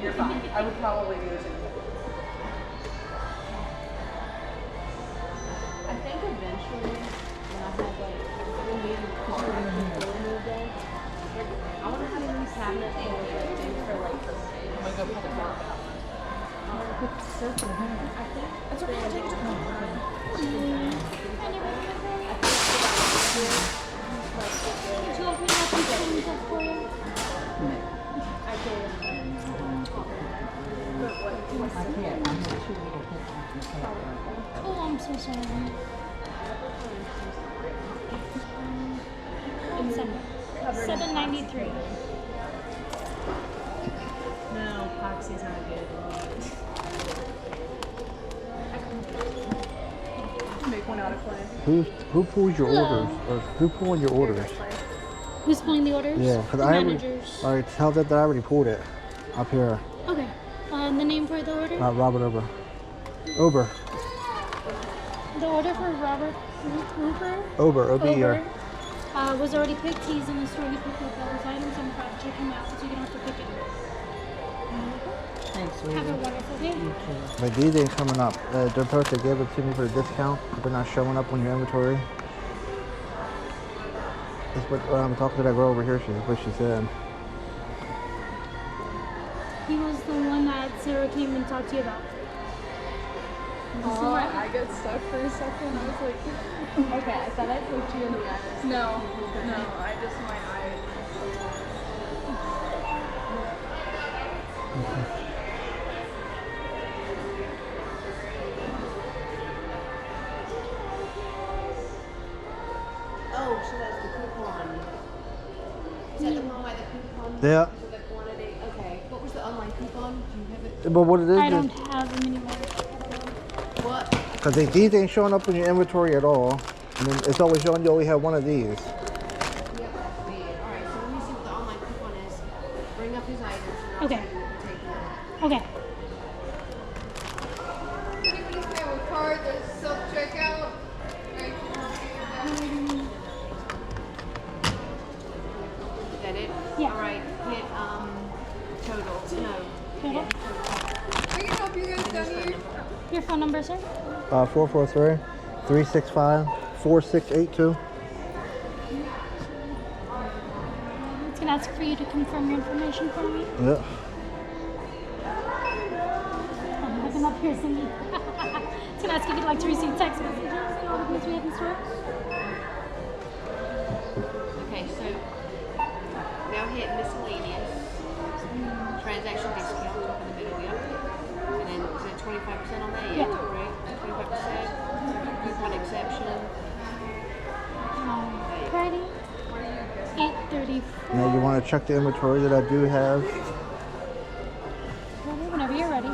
You're fine. I would probably do the same. I think eventually, when I have like, when we moved in, I want to have a new cabinet for like things for like the stage. I'm gonna go pull the bar out. I'm gonna put the circle here. I think that's okay. I'll take it to home. Would you like me to have some things up for you? I can't. I'm not sure we don't hit. Oh, I'm so sorry. $7.93. No, Poxy's not good. Make one out of clay. Who pulls your orders? Or who pulling your orders? Who's pulling the orders? Yeah, because the I managers. already tell that I already pulled it up here. Okay. The name for the order? Robert Ober. Ober. The order for Robert Uber? Ober. Uber. Was already picked. He's in the store. He picked up all his items. I'm about to check him out so you don't have to pick it. Thanks, sweetie. Have a wonderful day. My D-Day's coming up. They're supposed to give it to me for a discount, but they're not showing up on your inventory. That's what I'm talking to that girl over here. What she said. He was the one that Sarah came and talked to you about. Oh, I got stuck for a second. I was like, Okay, I thought I poked you in the eye. no, I just, my eye. Oh, so that's the coupon. Is that the one by the coupon? Yeah. So the quantity. Okay. What was the online coupon? Do you have it? But what it I is, don't have them anymore. What? because these ain't showing up in your inventory at all. And then it's always showing you only have one of these. Yep, that's weird. All right, so let me see what the online coupon is. Bring up his items and I'll Okay. tell you what to take it. Okay. Anybody's pay with card, there's self-checkout. Right. Is that it? Yeah. All right, hit total. No. Total? I can help you guys down here. Your phone number, sir? 443-365-4682. It's gonna ask for you to confirm your information for me. Yeah. I'm looking up here singing. It's gonna ask if you'd like to receive text messages and all the things we have in store. Okay, so now hit miscellaneous. Transaction discount in the middle, yep. And then is it 25% on that? Yeah. Right? 25%. Coupon exception. Friday, 8:30. Now you want to check the inventory that I do have. Whenever you're ready.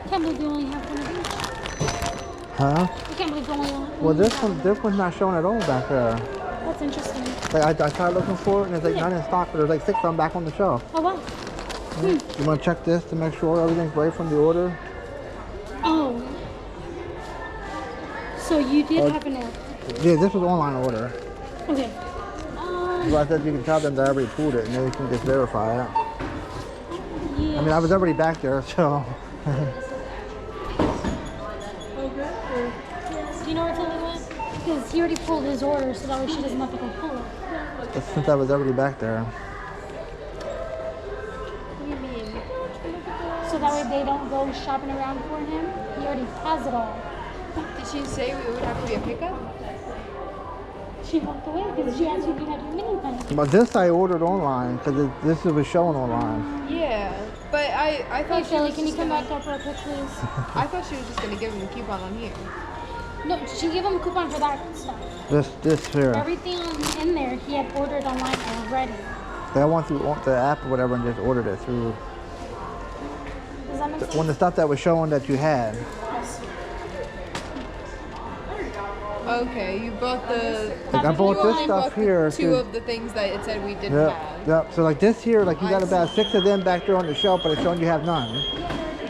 Can't believe you only have one of these. Huh? I can't believe you only have Well, this one's not showing at all back there. That's interesting. Like I tried looking for it, and it's like not in stock, but there's like 6 of them back on the shelf. Oh wow. You want to check this to make sure everything's right from the order? Oh. So you did have an order. Yeah, this was online order. Okay. So I said you can tell them that I already pulled it, and then you can just verify it. Yeah. I mean, I was already back there, so. Do you know where Tilly went? Because he already pulled his order, so that way she doesn't have to go pull it. Since I was already back there. What do you mean? So that way they don't go shopping around for him. He already has it all. Did she say we would have to be a pickup? She walked away because she asked you if you had your mini pen. But this I ordered online because this was showing online. Yeah, but I Hey, thought she Shelly, was can you just come gonna, back up real quick, please? I thought she was just gonna give him the coupon on here. No, she gave him a coupon for that stuff. This here. Everything in there he had ordered online already. I went through the app or whatever and just ordered it through. Does that make sense? When the stuff that was showing that you had. Okay, you bought the. Like I bought you this only stuff bought the here. two of the things that it said we didn't Yep, have. yep. So like this here, like you got about 6 of them back there on the shelf, but it's showing you have none.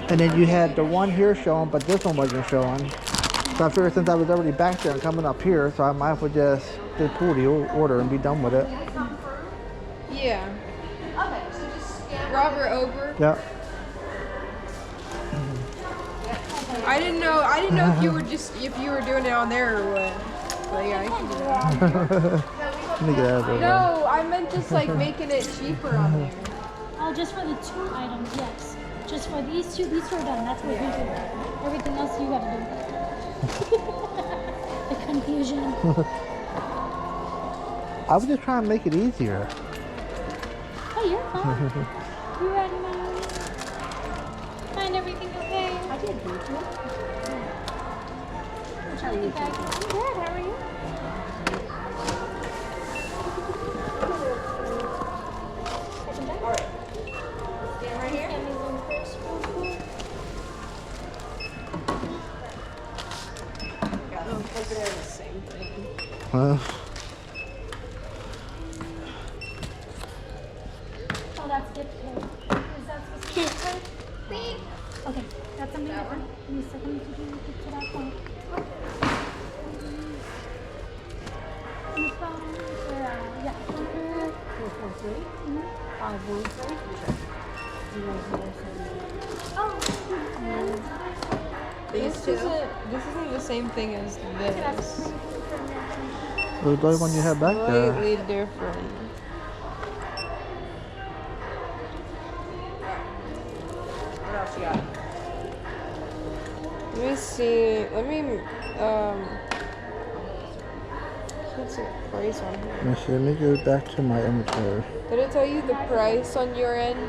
And then you had the one here showing, but this one wasn't showing. So I figured since I was already back there and coming up here, so I might as well just pull the order and be done with it. Yeah. Okay, so just scan Robert over. Yep. I didn't know if you were doing it on there or what. But yeah, I can do that. Let me get out of there. No, I meant just like making it cheaper on there. Oh, just for the 2 items, yes. Just for these two are done. That's what we do. Everything else you gotta do. The confusion. I was just trying to make it easier. Oh, you're fine. You ready, Mom? Find everything okay? I did, thank you. How are you guys? I'm good. How are you? Alright. Stand right here. Scan these in first, real quick. Got them over there, the same thing. Huh? Oh, that's gift card. Is that supposed to be gift card? Okay, that's something different. Give me a second to get to that point. On the phone, yeah, phone number. 443 513. Oh, This isn't the same thing as this. The other one you had back there. Slightly different. What else you got? Let me see. Let me can't see the price on here. Let me go back to my inventory. Did it tell you the price on your end?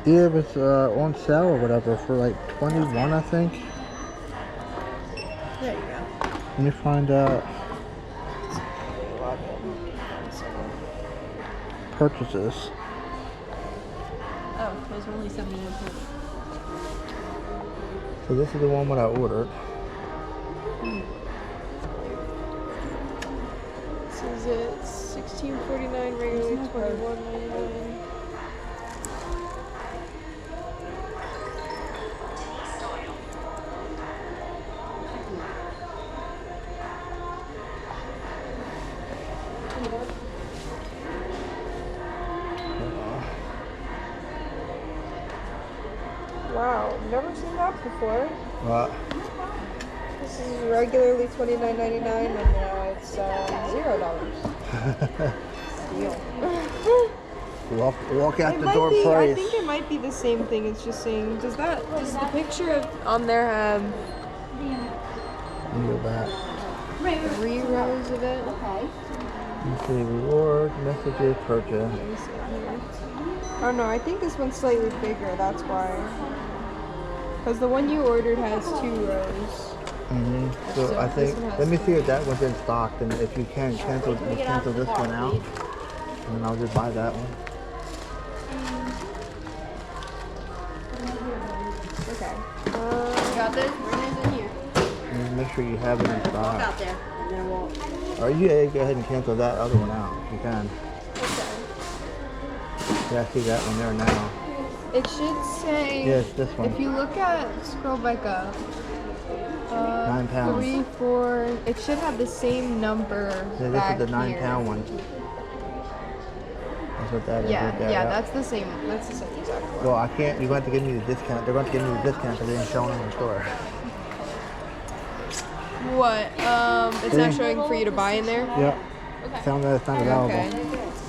Yeah, it was on sale or whatever for like 21, I think. There you go. Let me find out purchases. Oh, those were only 71 cents. So this is the one that I ordered. This is it. $16.49 regularly, $21.99. Wow, never seen that before. What? This is regularly $29.99 and now it's $0. Deal. Walk out It the might door be, I price. think it might be the same thing. It's just saying, does the picture on there have Let me go back. 3 rows of it? Okay. Let's see, reward, messages, purchase. Let me see here. Oh no, I think this one's slightly bigger, that's why. Because the one you ordered has 2 rows. So So I this think, one has let me to see if that one's in stock, and if you can, cancel this one out, and then I'll just buy that one. Okay. Got this? Bring it in here. And make sure you have it in Walk stock. out there. And then we'll. Or you go ahead and cancel that other one out, if you can. Yeah, I see that one there now. It should say, Yes, this one. if you look at, scroll back up. 9 pounds. 3, 4, it should have the same number Yeah, this back is the 9 here. pound one. That's what that is Yeah, right there. yeah, yep. that's the same exact one. Well, I can't, you're going to have to give me the discount. They're going to give me the discount because they didn't show it in the store. What? It's not showing for you to buy in there? Yep. Tell them that it's not available. Okay.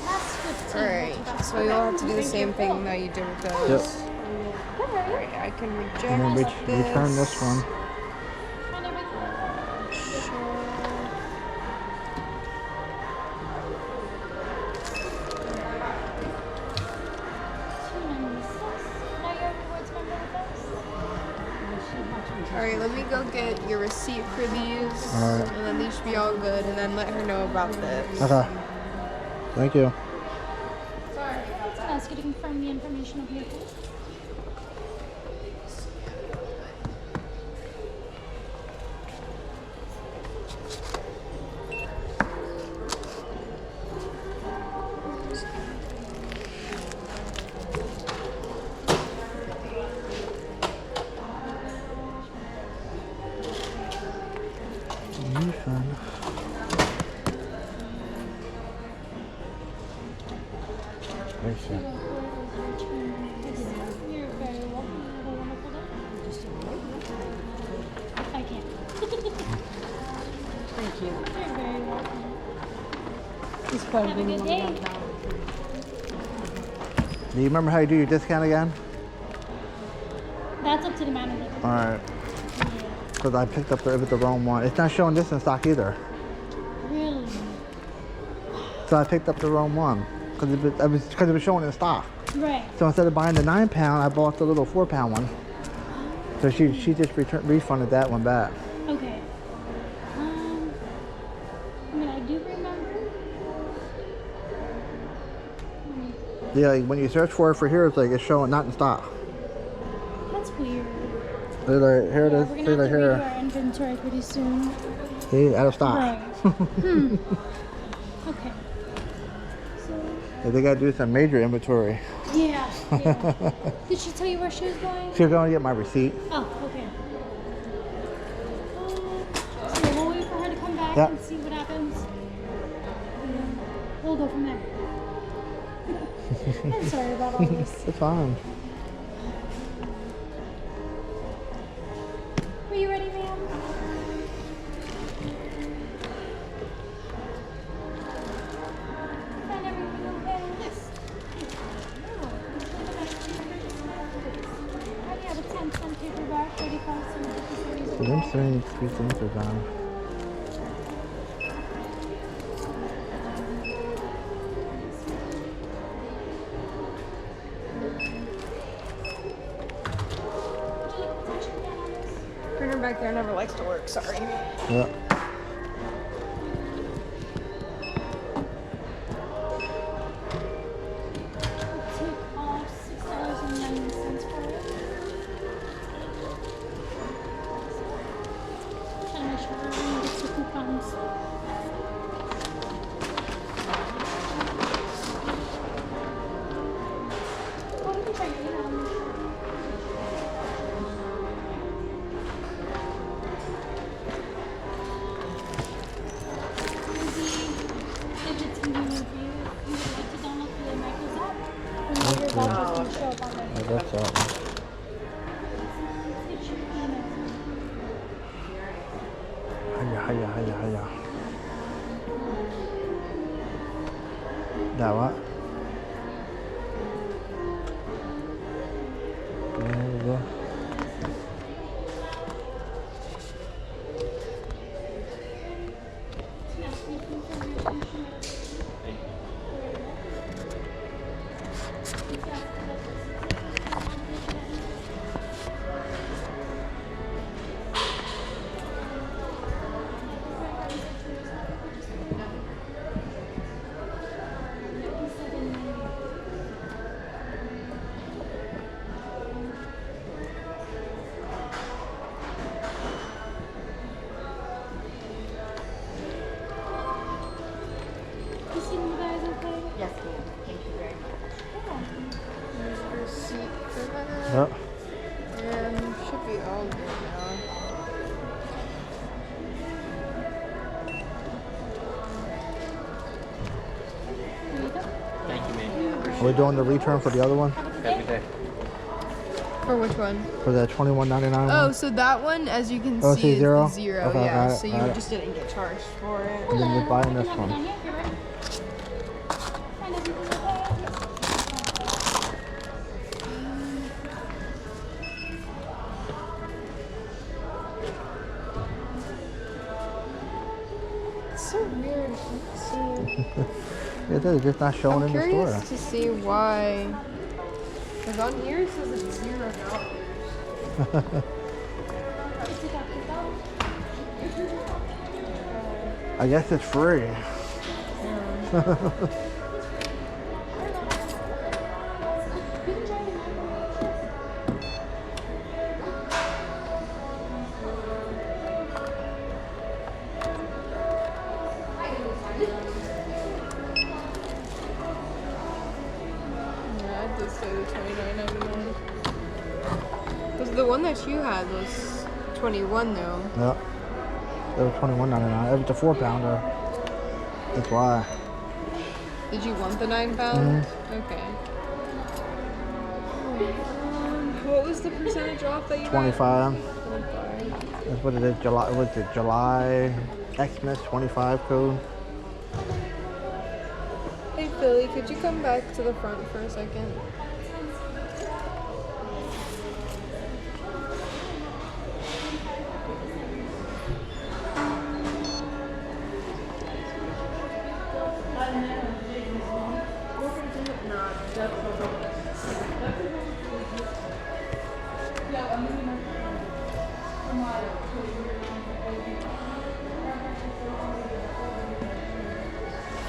That's 15. Alright, so you'll have to do the same thing that you did with those. Yep. Alright, I can reject And then return this one. Find everything. Now you're a rewards member with us? Alright, let me go get your receipt for these. Alright. And then these should be all good. And then let her know about this. Okay. Thank you. Sorry. I was going to ask you to confirm the information of your case. Refund. Thanks, sir. You're very welcome. Have a wonderful day. I can't. Thank you. You're very welcome. This part Have a good day. Do you remember how you do your discount again? That's up to the manager. Alright. Yeah. Because I picked up the wrong one. It's not showing this in stock either. Really? So I picked up the wrong one. Because it was showing in stock. Right. So instead of buying the 9-pound, I bought the little 4-pound one. So she just refunded that one back. Okay. I mean, I do remember. Yeah, like when you search for it for here, it's like it's showing not in stock. That's weird. They're like, here it Yeah, is. we're See, gonna like have to redo here. our inventory pretty soon. See, out of stock. Right. Okay. So, Yeah, they gotta do some major inventory. yeah. Did she tell you where she was going? She's going to get my receipt. Oh, okay. So we'll wait for her to come back Yeah. and see what happens. And we'll go from there. I'm sorry about all this. It's fine. Are you ready, ma'am? Find everything okay? Yes. I have a 10-cent paperback, 35-cent. So them 73 cents are gone. Printer back there never likes to work, sorry. Yeah. Take off $6.90 for it. Trying to make sure everyone gets the coupons. Oh, you can try your email. If it's convenient for you, you would like to download the Microsoft app, and all your vouchers can show up on there. Yeah, that's all. It should email. Hiya. That what? There we go. You see you guys okay? Yes, ma'am. Thank you very much. Here's the receipt for that. Yep. And should be all good now. Here you go. Thank you, ma'am. Are we doing the return for the other one? Have a good day. For which one? For the $21.99 one? Oh, so that one, as you can Oh, see, see is zero? the zero. Okay, Yeah, got it, so you got it. just didn't get charged for it. And then you're buying this Have it one. down here if you're ready. Find everything okay? It's so weird. Let's see. It is just not showing I'm in the store. curious to see why Because on here it says it's $0. I guess it's free. Yeah, it does say the $29.99. Because the one that you had was 21 though. Yep. It was $21.99. It was a 4-pounder. That's why. Did you want the 9 pounds? Okay. What was the percentage off that you 25. had? 25. That's what it is. July. What's it? July Xmas 25 code. Hey Philly, could you come back to the front for a second?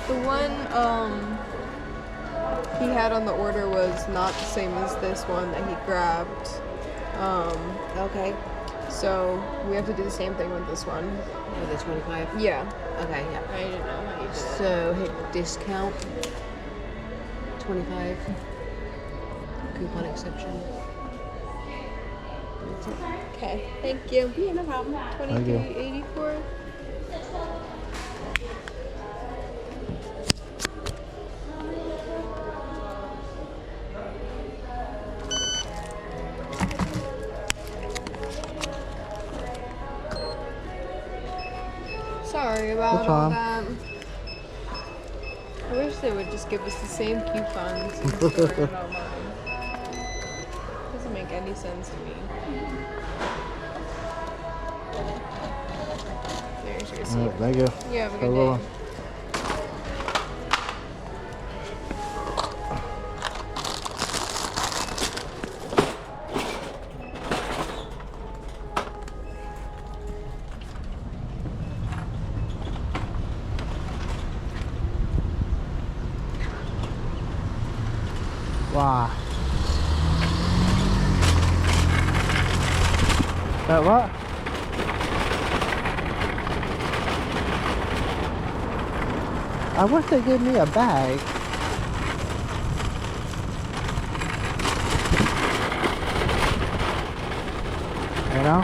The one he had on the order was not the same as this one that he grabbed. Okay. So we have to do the same thing with this one. With the 25? Yeah. Okay, yeah. I didn't know how you did it. So hit discount. 25. Coupon exception. That's it. Okay, thank you. Yeah, no problem. Thank you. $23.84. Sorry about That's all fine. that. I wish they would just give us the same coupons and store it online. Doesn't make any sense to me. There's your receipt. Thank you. You have a Have a good good day. one. Wow. That what? I wish they gave me a bag. You know?